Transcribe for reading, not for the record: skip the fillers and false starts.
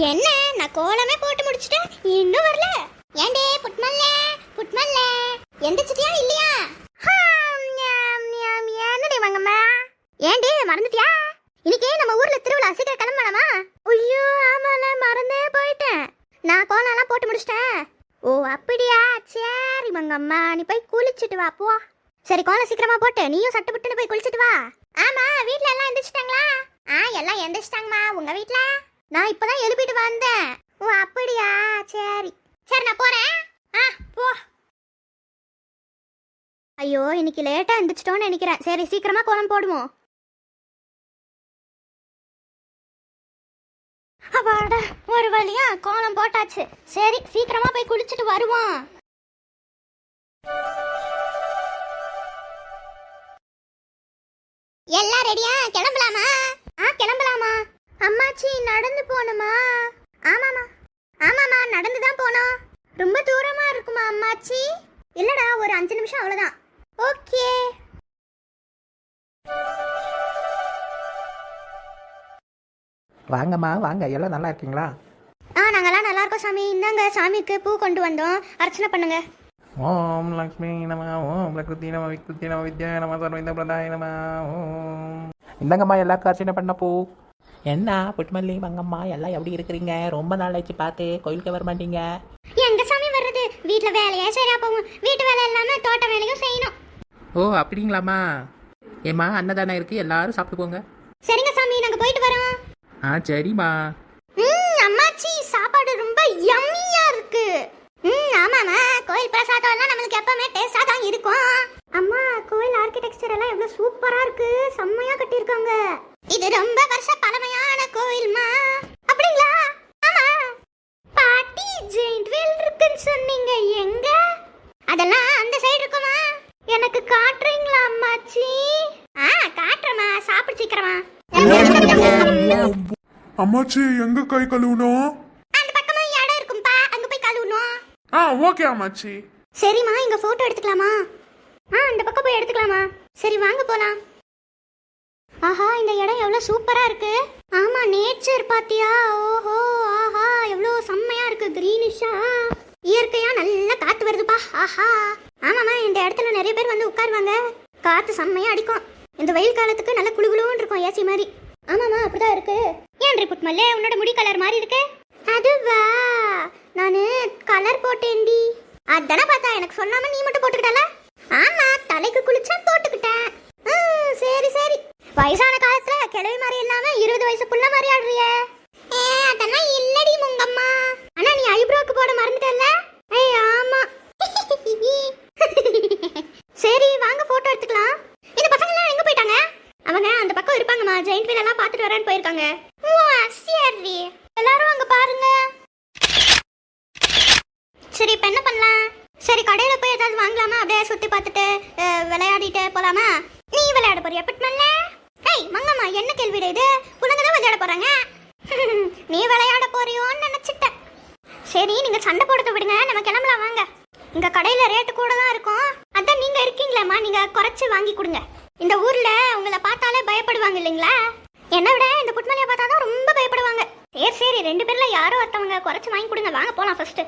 என்ன நான் கோலமே போட்டு முடிச்சிட்டேன், இன்னும் வரல. ஏண்டே புட்மல்ல புட்மல்ல எந்திரிச்சிட்டியா இல்லையா? என்னடி வாங்கம்மா? ஏண்டே மறந்துட்டியா? இன்னைக்கே நம்ம ஊர்ல திருவிழா, சீக்கிரம் கிளம்பலாமா? ஐயோ ஆமால, மறந்தே போயிட்டேன். நான் கோலம்லாம் போட்டு முடிச்சிட்டேன். ஓ அப்படியா, சரி மங்கம்மா, நீ போய் குளிச்சுட்டு வா போ. சரி கோலம் சீக்கிரமா போட்டு நீயும் சட்டு புட்டுன்னு போய் குளிச்சுட்டு வா. ஆமா, வீட்ல எல்லாம் எந்திரிச்சிட்டாங்களா? எல்லாம் எந்திரிச்சிட்டாங்கம்மா. உங்க வீட்ல? நான் இப்பதான் எழுப்பிட்டு வந்தேன். ஓ அப்படியா, சரி சரி நான் போறேன். போ. ஐயோ இன்னைக்கு லேட்டா எந்திரிச்சிட்டோன்னு நினைக்கிறேன். சரி சீக்கிரமா கோலம் போடுவோம். அப்பாட, ஒரு வழியா கோலம் போட்டாச்சு. சரி சீக்கிரமா போய் குளிச்சுட்டு வருவோம். எல்லாம் ரெடியா? கிளம்பலாமா? கிளம்பலாமா. அம்மாச்சி நடந்து போணுமா? ஆமாமா ஆமாமா, நடந்து தான் போனோம். ரொம்ப தூரமா இருக்குமா அம்மாச்சி? இல்லடா, ஒரு 5 நிமிஷம் அவ்வளவுதான். ஓகே. வாங்கம்மா வாங்க, எல்லாம் நல்லா இருக்கீங்களா? நாங்கெல்லாம் நல்லா இருக்கோம் சாமி. இந்தாங்க சாமிக்கு பூ கொண்டு வந்தோம், அர்ச்சனை பண்ணுங்க. ஓம் லக்ஷ்மி நம, ஓம் பிரகிருதி நம, விக்ருதி நம, வித்யா நம, சர்வ பிரதாய நம. ஓம். இந்தாங்கம்மா எல்லாருக்கும் அர்ச்சனை பண்ண பூ. என்ன புட்மல்லி மங்கம்மா, எல்லாம் எப்படி இருக்கிறீங்க? ரொம்ப நாள் ஆச்சு பார்த்து, கோயிலுக்கு வர மாட்டீங்க. எங்க சாமி வர்றது? வீட்டுல வேலையே சரியா போகும். வீட்டு வேலை இல்லாம தோட்ட வேலையும் செய்யணும். ஓ அப்படிங்களாம்மா. ஏம்மா அன்னதானம் இருக்கு, எல்லாரும் சாப்பிட்டு போங்க. சரிங்க சாமி, நாங்க போயிட்டு வரோம். சரிம்மா. அம்மாச்சி சாப்பாடு ரொம்ப யம்மியா இருக்கு. ஆமாமா, கோயில் பிரசாதம் எல்லாம் நம்மளுக்கு எப்பவுமே டேஸ்டா தான் இருக்கும். அம்மா, கோயில் ஆர்க்கிடெக்சர் எல்லாம் எவ்வளவு சூப்பரா இருக்கு, செம்மையா கட்டியிருக்காங்க. இது ரொம்ப வருஷ பழமையான கோயில்மா. அப்படிங்களா? ஆமா. பாட்டி ஜெயிண்ட் வீல் இருக்குன்னு சொன்னீங்க, எங்க? அதெல்லாம் அந்த சைடு இருக்குமா? எனக்கு காட்டுறீங்களா அம்மாச்சி? காட்டுறமா, சாப்பிடு சீக்கிரமா. அம்மாச்சி எங்க கை கழுவணும்? அந்த பக்கமா இடம் இருக்கும்பா, அங்க போய் கழுவணும். ஓகே அம்மாச்சி. சரிம்மா, இங்க போட்டோ எடுத்துக்கலாமா? அந்த பக்கம் போய் எடுத்துக்கலாமா? சரி வாங்க போலாம். ஆஹா, இந்த இடம் எவ்வளவு சூப்பரா இருக்கு. ஆமா, நேச்சர் பாத்தியா? ஓஹோ, ஆஹா, எவ்வளவு செம்மையா இருக்கு, கிரீனிஷா. இயற்கையா நல்ல காத்து வருதுப்பா. ஆஹா. ஆமாமா, இந்த இடத்துல நிறைய பேர் வந்து உட்காருவாங்க. காத்து செம்மையா அடிக்கும். இந்த வெயில் காலத்துக்கு நல்ல குளுகுளுன்னு இருக்கும், ஏசி மாதிரி. ஆமாமா, அப்படிதான் இருக்கு. ஏன் புட்மல்லே, உன்னோட முடி கலர் மாதிரி இருக்கு? அதுவா, நானு கலர் போட்டேன்டி. அதானே பார்த்தா, எனக்கு சொல்லாம நீ மட்டும் போட்டுக்கிட்டல? ஆமா, தலைக்கு குளிச்சா போட்டுக்கிட்டேன். சரி சரி, வயசான காலத்துல கிழவி மாதிரி இல்லாம 20 வயசு புள்ள மாதிரி ஆடுறியே. அதெல்லாம் இல்லடி முங்கம்மா. ஆனா நீ ஐப்ரோக்கு போட மறந்துட்டல்ல? ஆமா. சரி வாங்க போட்டோ எடுத்துக்கலாம். இந்த பசங்க எல்லாம் எங்க போயிட்டாங்க? அவங்க அந்த பக்கம் இருப்பாங்கம்மா, ஜெயிண்ட் வீல் எல்லாம் பாத்துட்டு வரேன்னு போயிருக்காங்க. சரி, எல்லாரும் அங்க பாருங்க. சரி இப்ப என்ன பண்ணலாம்? சரி கடையில போய் ஏதாவது வாங்கலாமா? அப்படியே சுத்தி பார்த்துட்டு விளையாடிட்டு போலாமா? நீ விளையாட போறியா புட்மல்ல? மங்கம்மா, என்ன கேள்வி இது? புள்ளங்க தான் விளையாட போறாங்க. நீ விளையாட போறியோன்னு நினைச்சிட்டேன். சரி நீங்க சண்டை போடுறத விடுங்க, நம்ம கிளம்பலாம் வாங்க. இங்க கடையில ரேட்டு கூட தான் இருக்கும். அதான் நீங்க இருக்கீங்களேம்மா, நீங்க குறைச்சு வாங்கி கொடுங்க. இந்த ஊர்ல உங்களை பார்த்தாலே பயப்படுவாங்க இல்லைங்களா? என்னை விட இந்த புட்மல்லியை பார்த்தாதான் ரொம்ப பயப்படுவாங்க. சரி சரி, 2 பேர்ல யாரோ ஒருத்தவங்க குறைச்சு வாங்கி கொடுங்க. வாங்க போலாம் ஃபர்ஸ்ட்.